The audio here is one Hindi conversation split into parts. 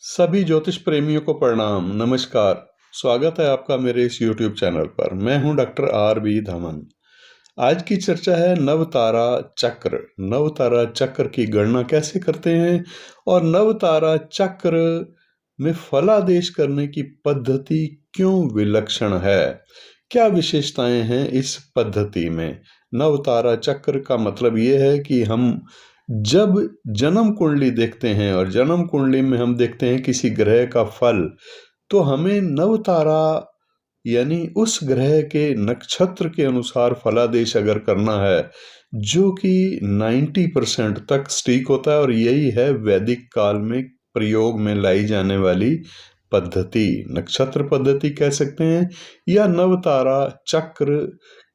सभी ज्योतिष प्रेमियों को प्रणाम, नमस्कार। स्वागत है आपका मेरे इस YouTube चैनल पर। मैं हूं डॉक्टर R.B. धमन। आज की चर्चा है नवतारा चक्र। नवतारा चक्र की गणना कैसे करते हैं और नवतारा चक्र में फलादेश करने की पद्धति क्यों विलक्षण है। क्या विशेषताएं हैं इस पद्धति में। नवतारा चक्र का मतलब ये है कि हम जब जन्म कुंडली देखते हैं और जन्म कुंडली में हम देखते हैं किसी ग्रह का फल, तो हमें नवतारा यानी उस ग्रह के नक्षत्र के अनुसार फलादेश अगर करना है, जो कि 90% तक स्टीक होता है। और यही है वैदिक काल में प्रयोग में लाई जाने वाली पद्धति। नक्षत्र पद्धति कह सकते हैं या नवतारा चक्र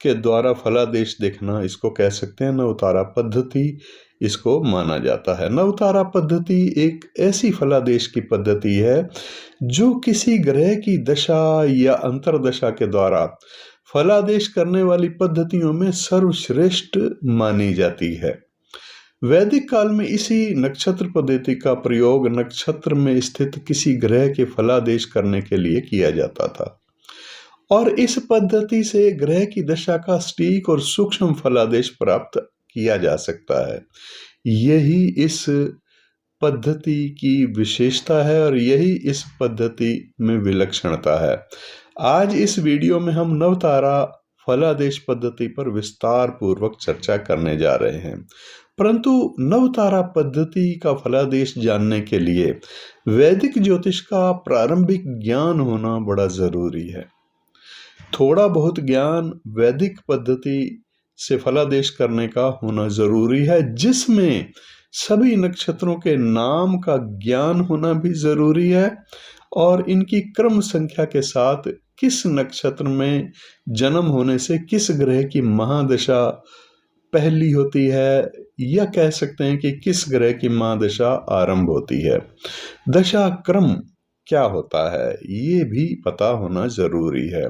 के द्वारा फलादेश देखना, इसको कह सकते हैं नवतारा पद्धति। इसको माना जाता है। नवतारा पद्धति एक ऐसी फलादेश की पद्धति है जो किसी ग्रह की दशा या अंतरदशा के द्वारा फलादेश करने वाली पद्धतियों में सर्वश्रेष्ठ मानी जाती है। वैदिक काल में इसी नक्षत्र पद्धति का प्रयोग नक्षत्र में स्थित किसी ग्रह के फलादेश करने के लिए किया जाता था, और इस पद्धति से ग्रह की दशा का सटीक और सूक्ष्म फलादेश प्राप्त किया जा सकता है। यही इस पद्धति की विशेषता है और यही इस पद्धति में विलक्षणता है। आज इस वीडियो में हम नवतारा फलादेश पद्धति पर विस्तार पूर्वक चर्चा करने जा रहे हैं। परंतु नवतारा पद्धति का फलादेश जानने के लिए वैदिक ज्योतिष का प्रारंभिक ज्ञान होना बड़ा जरूरी है। थोड़ा बहुत ज्ञान वैदिक पद्धति से फलादेश करने का होना जरूरी है, जिसमें सभी नक्षत्रों के नाम का ज्ञान होना भी जरूरी है और इनकी क्रम संख्या के साथ किस नक्षत्र में जन्म होने से किस ग्रह की महादशा पहली होती है, या कह सकते हैं कि किस ग्रह की महादशा आरंभ होती है। दशा क्रम क्या होता है ये भी पता होना जरूरी है।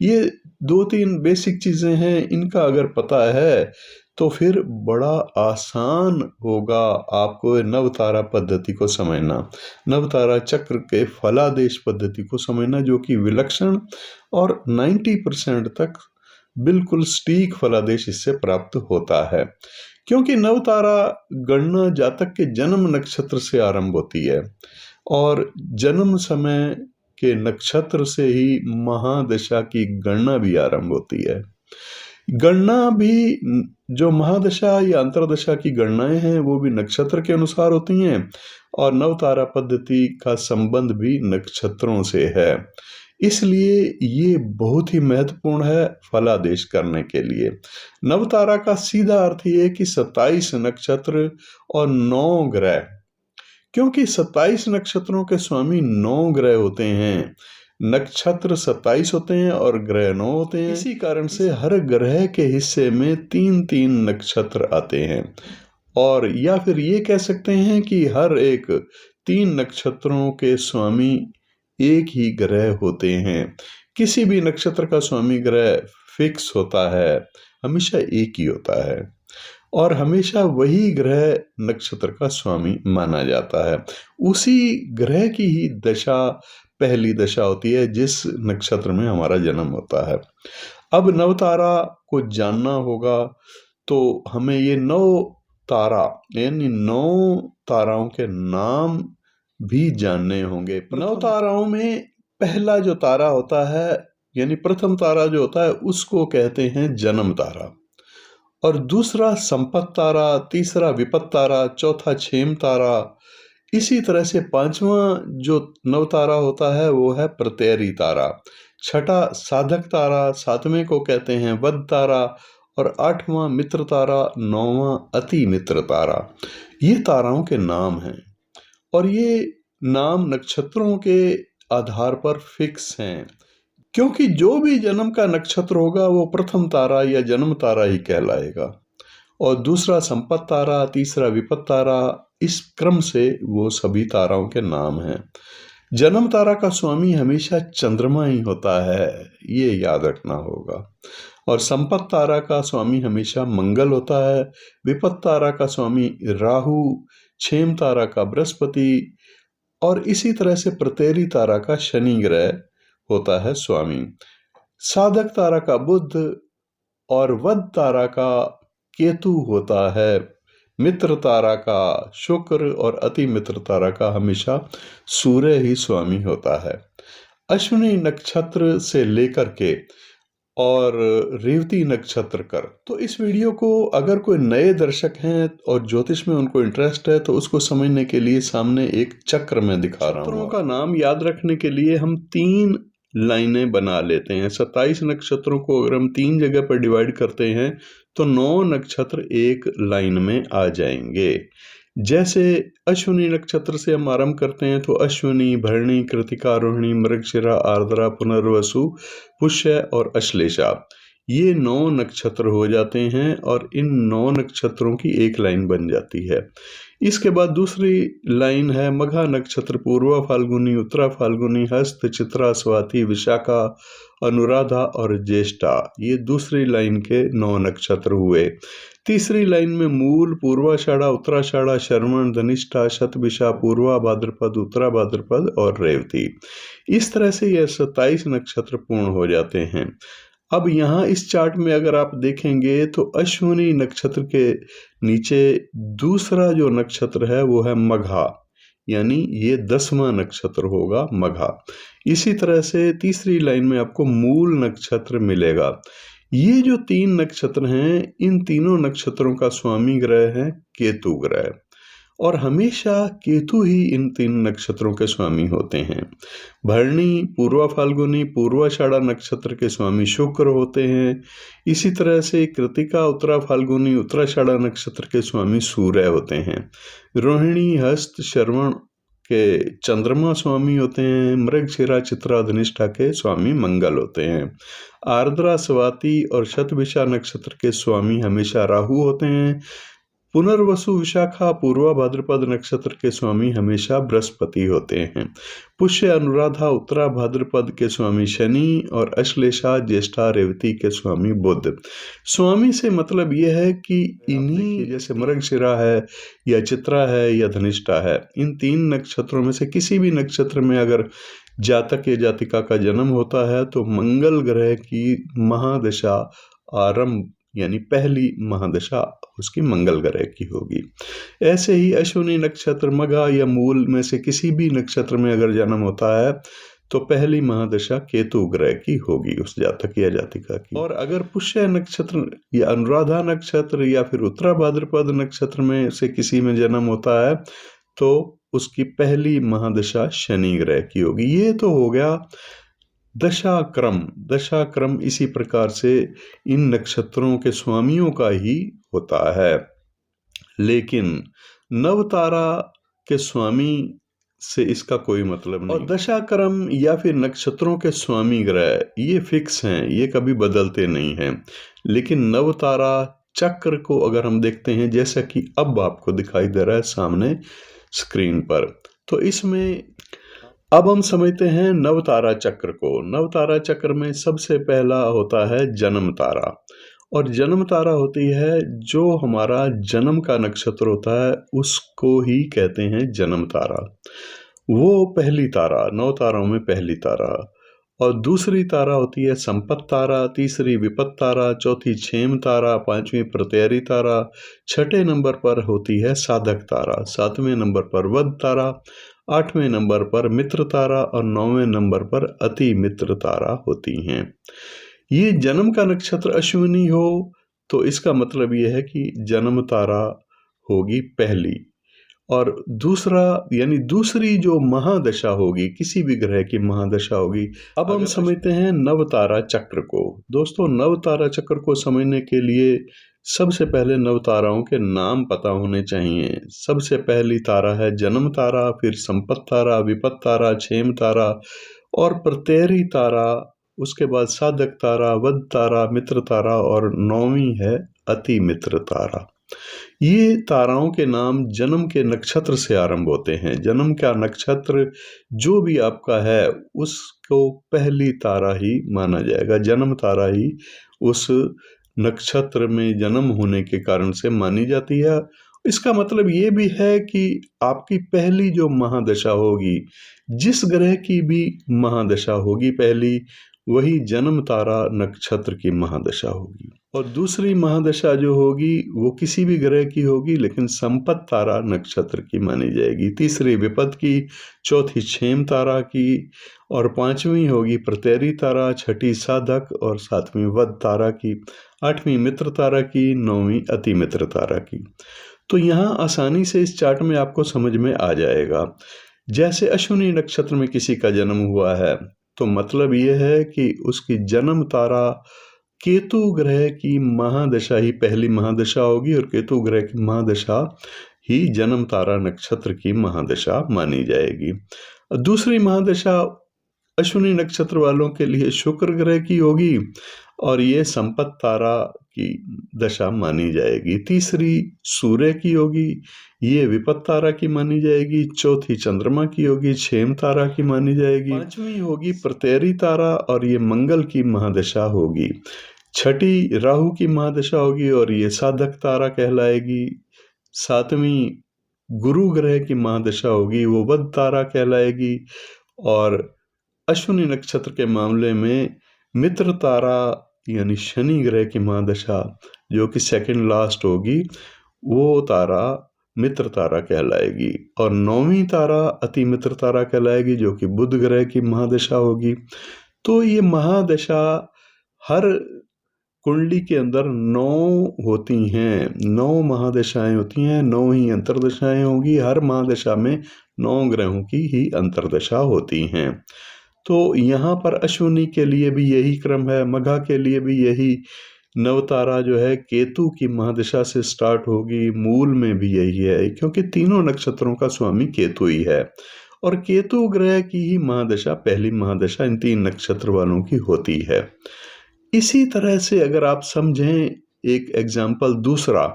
ये 2-3 बेसिक चीजें हैं, इनका अगर पता है तो फिर बड़ा आसान होगा आपको नवतारा पद्धति को समझना, नवतारा चक्र के फलादेश पद्धति को समझना, जो कि विलक्षण और 90% तक बिल्कुल सटीक फलादेश इससे प्राप्त होता है। क्योंकि नवतारा गणना जातक के जन्म नक्षत्र से आरंभ होती है और जन्म समय के नक्षत्र से ही महादशा की गणना भी आरंभ होती है। गणना भी जो महादशा या अंतरदशा की गणनाएं हैं वो भी नक्षत्र के अनुसार होती हैं, और नवतारा पद्धति का संबंध भी नक्षत्रों से है। इसलिए ये बहुत ही महत्वपूर्ण है फलादेश करने के लिए। नवतारा का सीधा अर्थ ये है कि 27 नक्षत्र और 9 ग्रह, क्योंकि 27 नक्षत्रों के स्वामी 9 ग्रह होते हैं। नक्षत्र 27 होते हैं और ग्रह 9 होते हैं। इसी कारण से हर ग्रह के हिस्से में 3-3 नक्षत्र आते हैं, और या फिर ये कह सकते हैं कि हर एक 3 नक्षत्रों के स्वामी एक ही ग्रह होते हैं। किसी भी नक्षत्र का स्वामी ग्रह फिक्स होता है, हमेशा एक ही होता है, और हमेशा वही ग्रह नक्षत्र का स्वामी माना जाता है। उसी ग्रह की ही दशा पहली दशा होती है जिस नक्षत्र में हमारा जन्म होता है। अब नवतारा को जानना होगा तो हमें ये 9 तारा यानी 9 ताराओं के नाम भी जानने होंगे। 9 ताराओं में पहला जो तारा होता है यानी प्रथम तारा जो होता है उसको कहते हैं जन्म तारा, और दूसरा संपत तारा, तीसरा विपत तारा, चौथा क्षेम तारा। इसी तरह से 5वां जो नवतारा होता है वो है प्रत्ययरी तारा, छठा साधक तारा, 7वें को कहते हैं वध तारा, और 8वां मित्र तारा, 9वां अति मित्र तारा। ये ताराओं के नाम हैं, और ये नाम नक्षत्रों के आधार पर फिक्स हैं, क्योंकि जो भी जन्म का नक्षत्र होगा वो प्रथम तारा या जन्म तारा ही कहलाएगा, और दूसरा संपत तारा, तीसरा विपत तारा, इस क्रम से वो सभी ताराओं के नाम हैं। जन्म तारा का स्वामी हमेशा चंद्रमा ही होता है, ये याद रखना होगा, और संपत तारा का स्वामी हमेशा मंगल होता है, विपत तारा का स्वामी राहु, क्षेम तारा का बृहस्पति, और इसी तरह से प्रतेरी तारा का शनि ग्रह होता है स्वामी। साधक तारा का बुध और वध तारा का केतु होता है। मित्र तारा का शुक्र और अति मित्र तारा का हमेशा सूर्य ही स्वामी होता है। अश्विनी नक्षत्र से लेकर के और रेवती नक्षत्र कर। तो इस वीडियो को अगर कोई नए दर्शक हैं और ज्योतिष में उनको इंटरेस्ट है तो उसको समझने के लिए सामने एक चक्र में दिखा रहा हूँ। नक्षत्रों का नाम याद रखने के लिए हम 3 लाइनें बना लेते हैं। 27 नक्षत्रों को अगर हम 3 जगह पर डिवाइड करते हैं तो 9 नक्षत्र एक लाइन में आ जाएंगे। जैसे अश्विनी नक्षत्र से हम आरंभ करते हैं तो अश्विनी, भरणी, कृतिका, रोहिणी, मृगशिरा, आर्द्रा, पुनर्वसु, पुष्य और अश्लेषा, ये 9 नक्षत्र हो जाते हैं और इन 9 नक्षत्रों की एक लाइन बन जाती है। इसके बाद दूसरी लाइन है मघा नक्षत्र, पूर्वा फाल्गुनी, उत्तरा फाल्गुनी, हस्त, चित्रा, स्वाति, विशाखा, अनुराधा और ज्येष्ठा, ये दूसरी लाइन के 9 नक्षत्र हुए। तीसरी लाइन में मूल, पूर्वाषाढ़ा, उत्तराषाढ़ा, श्रवण, धनिष्ठा, शतभिषा, पूर्वा भाद्रपद, उत्तरा भाद्रपद और रेवती। इस तरह से यह 27 नक्षत्र पूर्ण हो जाते हैं। अब यहाँ इस चार्ट में अगर आप देखेंगे तो अश्विनी नक्षत्र के नीचे दूसरा जो नक्षत्र है वो है मघा, यानी ये 10वां नक्षत्र होगा मघा। इसी तरह से तीसरी लाइन में आपको मूल नक्षत्र मिलेगा। ये जो 3 नक्षत्र हैं, इन तीनों नक्षत्रों का स्वामी ग्रह है केतु ग्रह, और हमेशा केतु ही इन 3 नक्षत्रों के स्वामी होते हैं। भरणी, पूर्वा फाल्गुनी, पूर्वाषाढ़ा नक्षत्र के स्वामी शुक्र होते हैं। इसी तरह से कृतिका, उत्तरा फाल्गुनी, उत्तराषाढ़ा नक्षत्र के स्वामी सूर्य होते हैं। रोहिणी, हस्त, श्रवण के चंद्रमा स्वामी होते हैं। मृगशिरा, चित्रा, धनिष्ठा के स्वामी मंगल होते हैं। आर्द्रा, स्वाति और शतभिषा नक्षत्र के स्वामी हमेशा राहु होते हैं। पुनर्वसु, विशाखा, पूर्वा भाद्रपद नक्षत्र के स्वामी हमेशा बृहस्पति होते हैं। पुष्य, अनुराधा, उत्तरा भाद्रपद के स्वामी शनि और अश्लेषा, ज्येष्ठा, रेवती के स्वामी बुध। स्वामी से मतलब यह है कि इन्हीं, जैसे मृगशिरा है या चित्रा है या धनिष्ठा है, इन 3 नक्षत्रों में से किसी भी नक्षत्र में अगर जातक या जातिका का जन्म होता है तो मंगल ग्रह की महादशा आरंभ, यानी पहली महादशा उसकी मंगल ग्रह की होगी। ऐसे ही अश्विनी नक्षत्र, मघा या मूल में से किसी भी नक्षत्र में अगर जन्म होता है तो पहली महादशा केतु ग्रह की होगी उस जातक या जातिका की। और अगर पुष्य नक्षत्र या अनुराधा नक्षत्र या फिर उत्तरा भाद्रपद नक्षत्र में से किसी में जन्म होता है तो उसकी पहली महादशा शनि ग्रह की होगी। ये तो हो गया दशाक्रम इसी प्रकार से इन नक्षत्रों के स्वामियों का ही होता है। लेकिन नवतारा के स्वामी से इसका कोई मतलब नहीं। और दशाक्रम या फिर नक्षत्रों के स्वामी ग्रह ये फिक्स हैं, ये कभी बदलते नहीं हैं। लेकिन नवतारा चक्र को अगर हम देखते हैं, जैसा कि अब आपको दिखाई दे रहा है सामने स्क्रीन पर, तो इसमें अब हम समझते हैं नवतारा चक्र को। नवतारा चक्र में सबसे पहला होता है जन्म तारा, और जन्म तारा होती है जो हमारा जन्म का नक्षत्र होता है उसको ही कहते हैं जन्म तारा। वो पहली तारा, 9 ताराओं में पहली तारा। और दूसरी तारा होती है संपत तारा, तीसरी विपत तारा, चौथी क्षेम तारा, 5वीं प्रत्ययरी तारा, 6ठे नंबर पर होती है साधक तारा, 7वें नंबर पर वध तारा, 8वें नंबर पर मित्र तारा और 9वें नंबर पर अति मित्र तारा होती हैं। ये जन्म का नक्षत्र अश्विनी हो तो इसका मतलब ये है कि जन्म तारा होगी पहली, और दूसरा यानी दूसरी जो महादशा होगी, किसी भी ग्रह की महादशा होगी। अब हम समझते हैं नवतारा चक्र को। दोस्तों, नवतारा चक्र को समझने के लिए सबसे पहले नवताराओं के नाम पता होने चाहिए। सबसे पहली तारा है जन्म तारा, फिर संपत तारा, विपत तारा, क्षेम तारा और प्रत्ययरी तारा, उसके बाद साधक तारा, वध तारा, मित्र तारा और 9वीं है अति मित्र तारा। ये ताराओं के नाम जन्म के नक्षत्र से आरंभ होते हैं। जन्म का नक्षत्र जो भी आपका है उसको पहली तारा ही माना जाएगा। जन्म तारा ही उस नक्षत्र में जन्म होने के कारण से मानी जाती है, इसका मतलब ये भी है कि आपकी पहली जो महादशा होगी, जिस ग्रह की भी महादशा होगी पहली, वही जन्म तारा नक्षत्र की महादशा होगी। और दूसरी महादशा जो होगी वो किसी भी ग्रह की होगी, लेकिन संपत तारा नक्षत्र की मानी जाएगी। तीसरी विपद की, चौथी क्षेम तारा की, और पांचवी होगी प्रत्यरी तारा, छठी साधक और सातवीं वध तारा की, आठवीं मित्र तारा की, नौवीं अति मित्र तारा की। तो यहाँ आसानी से इस चार्ट में आपको समझ में आ जाएगा। जैसे अश्विनी नक्षत्र में किसी का जन्म हुआ है, तो मतलब ये है कि उसकी जन्म तारा केतु ग्रह की महादशा ही पहली महादशा होगी, और केतु ग्रह की महादशा ही जन्म तारा नक्षत्र की महादशा मानी जाएगी। दूसरी महादशा अश्विनी नक्षत्र वालों के लिए शुक्र ग्रह की होगी, और ये संपत तारा की दशा मानी जाएगी। तीसरी सूर्य की होगी, ये विपत तारा की मानी जाएगी। चौथी चंद्रमा की होगी, क्षेम तारा की मानी जाएगी। पांचवी होगी प्रत्यरी तारा, और ये मंगल की महादशा होगी। छठी राहु की महादशा होगी, और ये साधक तारा कहलाएगी। सातवीं गुरु ग्रह की महादशा होगी, वो वध तारा कहलाएगी। और अश्विनी नक्षत्र के मामले में मित्र तारा यानी शनि ग्रह की महादशा, जो कि सेकंड लास्ट होगी, वो तारा मित्र तारा कहलाएगी। और नौवीं तारा अति मित्र तारा कहलाएगी, जो कि बुध ग्रह की महादशा होगी। तो ये महादशा हर कुंडली के अंदर 9 होती हैं, 9 महादशाएं होती हैं, 9 ही अंतर्दशाएं होंगी। हर महादशा में 9 ग्रहों की ही अंतर्दशा होती हैं। तो यहाँ पर अश्विनी के लिए भी यही क्रम है, मघा के लिए भी यही। नवतारा जो है केतु की महादशा से स्टार्ट होगी, मूल में भी यही है, क्योंकि तीनों नक्षत्रों का स्वामी केतु ही है, और केतु ग्रह की ही महादशा पहली महादशा इन 3 नक्षत्र वालों की होती है। इसी तरह से अगर आप समझें एक एग्जाम्पल दूसरा,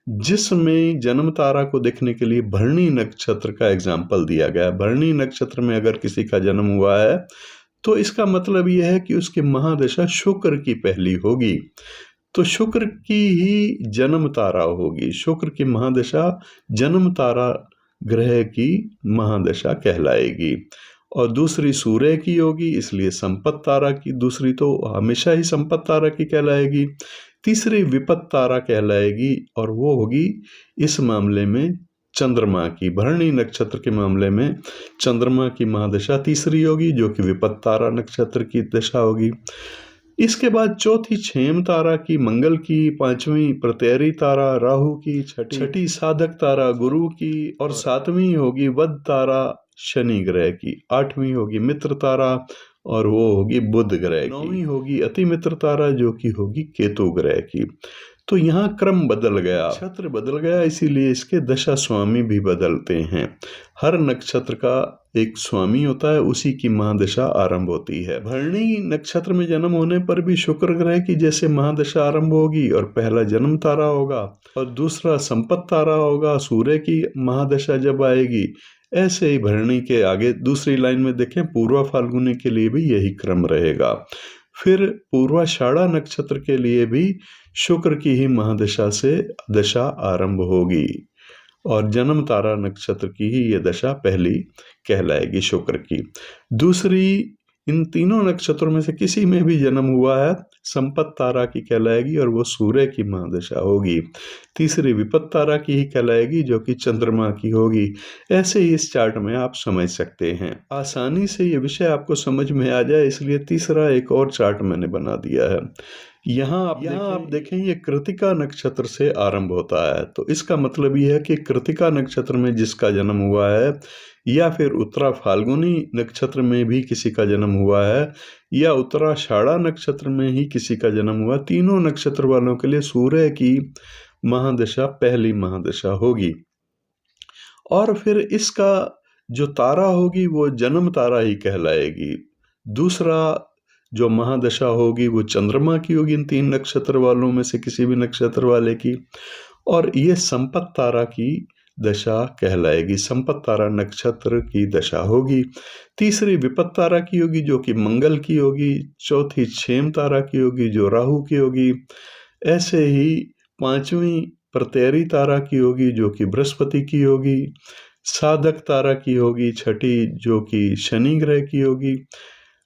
जिसमें जन्म तारा को देखने के लिए भरणी नक्षत्र का एग्जाम्पल दिया गया। भरणी नक्षत्र में अगर किसी का जन्म हुआ है, तो इसका मतलब यह है कि उसकी महादशा शुक्र की पहली होगी, तो शुक्र की ही जन्म तारा होगी। शुक्र की महादशा जन्म तारा ग्रह की महादशा कहलाएगी। और दूसरी सूर्य की होगी, इसलिए संपत तारा की, दूसरी तो हमेशा ही संपत तारा की कहलाएगी। तीसरी विपत तारा कहलाएगी, और वो होगी इस मामले में चंद्रमा की। भरणी नक्षत्र के मामले में चंद्रमा की महादशा तीसरी होगी, जो कि विपत तारा नक्षत्र की दशा होगी। इसके बाद चौथी क्षेम तारा की, मंगल की, पांचवी प्रत्यरी तारा राहु की, छठी साधक तारा गुरु की, और सातवीं होगी वध तारा शनि ग्रह की, आठवीं होगी मित्र तारा, और वो होगी बुध ग्रह की, नौवीं होगी अति मित्र तारा, जो कि होगी केतु ग्रह की। तो यहाँ क्रम बदल गया, नक्षत्र बदल गया, इसीलिए इसके दशा स्वामी भी बदलते हैं। हर नक्षत्र का एक स्वामी होता है, उसी की महादशा आरंभ होती है। भरणी नक्षत्र में जन्म होने पर भी शुक्र ग्रह की जैसे महादशा आरंभ होगी, और पहला जन्म तारा होगा और दूसरा संपत तारा होगा। सूर्य की महादशा जब आएगी, ऐसे ही भरणी के आगे दूसरी लाइन में देखें, पूर्वा फाल्गुनी के लिए भी यही क्रम रहेगा। फिर पूर्वाषाढ़ा नक्षत्र के लिए भी शुक्र की ही महादशा से दशा आरंभ होगी, और जन्म तारा नक्षत्र की ही ये दशा पहली कहलाएगी शुक्र की। दूसरी, इन तीनों नक्षत्रों में से किसी में भी जन्म हुआ है, संपत तारा की कहलाएगी, और वो सूर्य की महादशा होगी। तीसरी विपत तारा की ही कहलाएगी, जो कि चंद्रमा की होगी। ऐसे ही इस चार्ट में आप समझ सकते हैं। आसानी से ये विषय आपको समझ में आ जाए, इसलिए तीसरा एक और चार्ट मैंने बना दिया है। यहाँ आप देखें ये कृतिका नक्षत्र से आरंभ होता है, तो इसका मतलब ये है कि कृतिका नक्षत्र में जिसका जन्म हुआ है, या फिर उत्तरा फाल्गुनी नक्षत्र में भी किसी का जन्म हुआ है, या उत्तराषाढ़ा नक्षत्र में ही किसी का जन्म हुआ, तीनों नक्षत्र वालों के लिए सूर्य की महादशा पहली महादशा होगी। और फिर इसका जो तारा होगी वो जन्म तारा ही कहलाएगी। दूसरा जो महादशा होगी वो चंद्रमा की होगी, इन 3 नक्षत्र वालों में से किसी भी नक्षत्र वाले की, और ये संपत तारा की दशा कहलाएगी। संपत तारा नक्षत्र की दशा होगी। तीसरी विपत तारा की होगी, जो कि मंगल की होगी। चौथी क्षेम तारा की होगी, जो राहु की होगी। ऐसे ही पांचवी प्रत्यरी तारा की होगी जो कि बृहस्पति की होगी, साधक तारा की होगी छठी जो कि शनि ग्रह की होगी,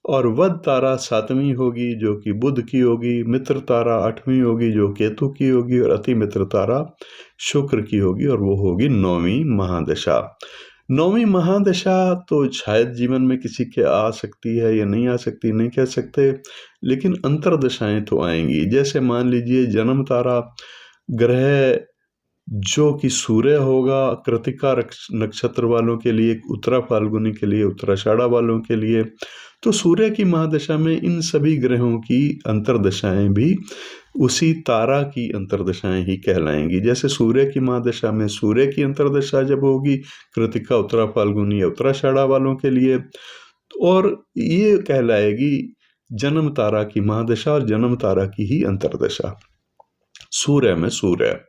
और वध तारा 7वीं होगी जो कि बुध की होगी, मित्र तारा 8वीं होगी जो केतु की होगी, और अति मित्र तारा शुक्र की होगी, और वो होगी 9वीं महादशा। 9वीं महादशा तो शायद जीवन में किसी के आ सकती है या नहीं आ सकती, नहीं कह सकते, लेकिन अंतर्दशाएं तो आएंगी। जैसे मान लीजिए जन्म तारा ग्रह जो कि सूर्य होगा कृतिका नक्षत्र वालों के लिए, उत्तरा फाल्गुनी के लिए, उत्तराषाढ़ा वालों के लिए, तो सूर्य की महादशा में इन सभी ग्रहों की अंतर्दशाएं भी उसी तारा की अंतर्दशाएं ही कहलाएंगी। जैसे सूर्य की महादशा में सूर्य की अंतर्दशा जब होगी कृतिका, उत्तरा फाल्गुनी या उत्तराषाढ़ा वालों के लिए, और ये कहलाएगी जन्म तारा की महादशा और जन्म तारा की ही अंतर्दशा। सूर्य में सूर्य,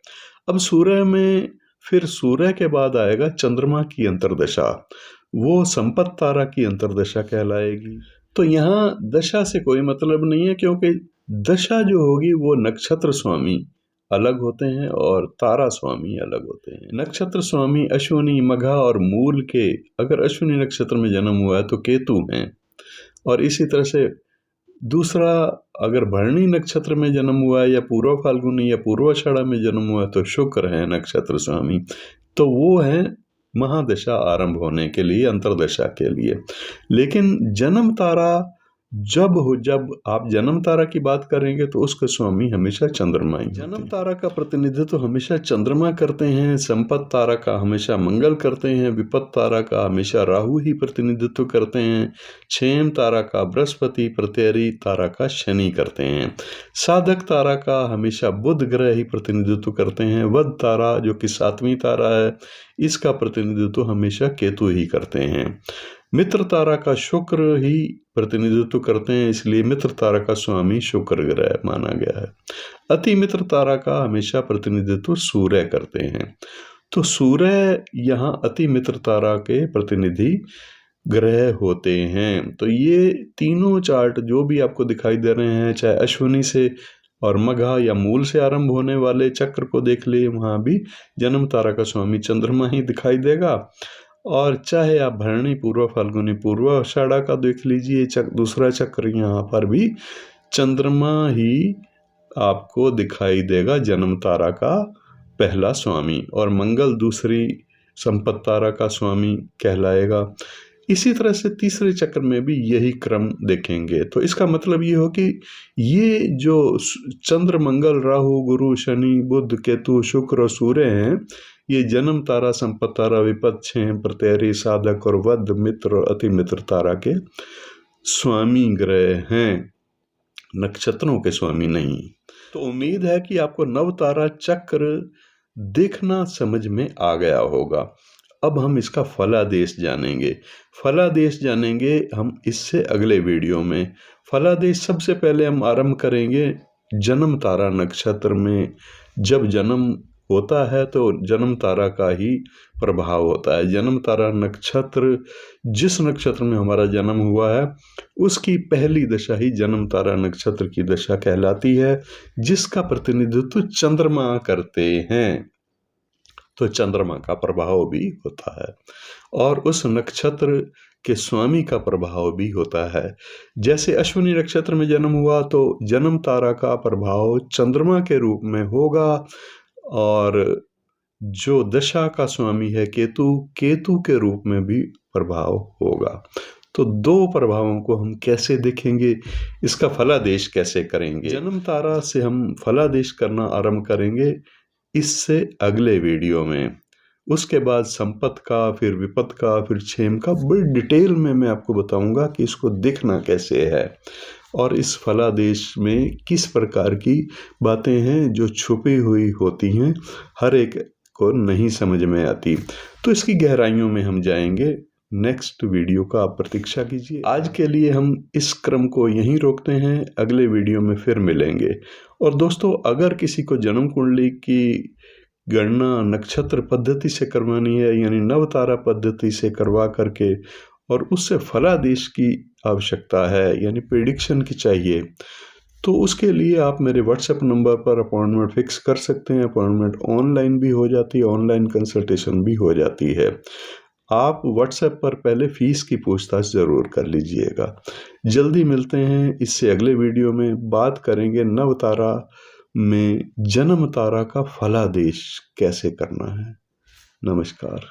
अब सूर्य में फिर सूर्य के बाद आएगा चंद्रमा की अंतर्दशा, वो संपत तारा की अंतर्दशा कहलाएगी। तो यहाँ दशा से कोई मतलब नहीं है, क्योंकि दशा जो होगी वो नक्षत्र स्वामी अलग होते हैं और तारा स्वामी अलग होते हैं। नक्षत्र स्वामी अश्विनी, मघा और मूल के, अगर अश्विनी नक्षत्र में जन्म हुआ है तो केतु हैं, और इसी तरह से दूसरा अगर भरणी नक्षत्र में जन्म हुआ है या पूर्व फाल्गुनी या पूर्वाषाढ़ा में जन्म हुआ है तो शुक्र है नक्षत्र स्वामी, तो वो है महादशा आरंभ होने के लिए, अंतर्दशा के लिए। लेकिन जन्म तारा जब आप जन्म तारा की बात करेंगे तो उसका स्वामी हमेशा चंद्रमा ही। जन्म तारा का प्रतिनिधित्व हमेशा चंद्रमा करते हैं, संपत तारा का हमेशा मंगल करते हैं, विपत तारा का हमेशा राहु ही प्रतिनिधित्व करते हैं, क्षेम तारा का बृहस्पति, प्रत्यरी तारा का शनि करते हैं, साधक तारा का हमेशा बुध ग्रह ही प्रतिनिधित्व करते हैं, वध तारा जो कि 7वीं तारा है इसका प्रतिनिधित्व हमेशा केतु ही करते हैं, मित्र तारा का शुक्र ही प्रतिनिधित्व करते हैं, इसलिए मित्र तारा का स्वामी शुक्र ग्रह माना गया है। अति मित्र तारा का हमेशा प्रतिनिधित्व सूर्य करते हैं, तो सूर्य यहाँ अति मित्र तारा के प्रतिनिधि ग्रह होते हैं। तो ये तीनों चार्ट जो भी आपको दिखाई दे रहे हैं, चाहे अश्विनी से और मघा या मूल से आरंभ होने वाले चक्र को देख लिए, वहाँ भी जन्म तारा का स्वामी चंद्रमा ही दिखाई देगा, और चाहे आप भरणी, पूर्व फाल्गुनी, पूर्वाषाढ़ा का देख लीजिए दूसरा चक्र, यहाँ पर भी चंद्रमा ही आपको दिखाई देगा जन्म तारा का पहला स्वामी, और मंगल दूसरी संपत तारा का स्वामी कहलाएगा। इसी तरह से तीसरे चक्र में भी यही क्रम देखेंगे। तो इसका मतलब ये हो कि ये जो चंद्र, मंगल, राहु, गुरु, शनि, बुध, केतु, शुक्र और सूर्य हैं, ये जन्म तारा, संपत तारा, विपत, क्षेम, प्रत्यरी, साधक और वध, मित्र और अति मित्र तारा के स्वामी ग्रह हैं, नक्षत्रों के स्वामी नहीं। तो उम्मीद है कि आपको नव तारा चक्र देखना समझ में आ गया होगा। अब हम इसका फलादेश जानेंगे। फलादेश जानेंगे हम इससे अगले वीडियो में। फलादेश सबसे पहले हम आरंभ करेंगे जन्म तारा नक्षत्र में। जब जन्म होता है तो जन्म तारा का ही प्रभाव होता है। जन्म तारा नक्षत्र, जिस नक्षत्र में हमारा जन्म हुआ है उसकी पहली दशा ही जन्म तारा नक्षत्र की दशा कहलाती है, जिसका प्रतिनिधित्व चंद्रमा करते हैं। तो चंद्रमा का प्रभाव भी होता है और उस नक्षत्र के स्वामी का प्रभाव भी होता है। जैसे अश्विनी नक्षत्र में जन्म हुआ तो जन्म तारा का प्रभाव चंद्रमा के रूप में होगा, और जो दशा का स्वामी है केतु, केतु के रूप में भी प्रभाव होगा। तो दो प्रभावों को हम कैसे देखेंगे, इसका फलादेश कैसे करेंगे, जन्म तारा से हम फलादेश करना आरंभ करेंगे इससे अगले वीडियो में। उसके बाद संपत का, फिर विपत का, फिर क्षेम का बड़ी डिटेल में मैं आपको बताऊंगा कि इसको देखना कैसे है और इस फलादेश में किस प्रकार की बातें हैं जो छुपी हुई होती हैं, हर एक को नहीं समझ में आती। तो इसकी गहराइयों में हम जाएंगे। नेक्स्ट वीडियो का आप प्रतीक्षा कीजिए। आज के लिए हम इस क्रम को यहीं रोकते हैं, अगले वीडियो में फिर मिलेंगे। और दोस्तों, अगर किसी को जन्म कुंडली की गणना नक्षत्र पद्धति से करवानी है, यानी नवतारा पद्धति से करवा करके, और उससे फलादेश की आवश्यकता है, यानी प्रेडिक्शन की चाहिए, तो उसके लिए आप मेरे व्हाट्सएप नंबर पर अपॉइंटमेंट फिक्स कर सकते हैं। अपॉइंटमेंट ऑनलाइन भी हो जाती है, ऑनलाइन कंसल्टेशन भी हो जाती है। आप व्हाट्सएप पर पहले फ़ीस की पूछताछ ज़रूर कर लीजिएगा। जल्दी मिलते हैं इससे अगले वीडियो में। बात करेंगे नवतारा में जन्म तारा का फलादेश कैसे करना है। नमस्कार।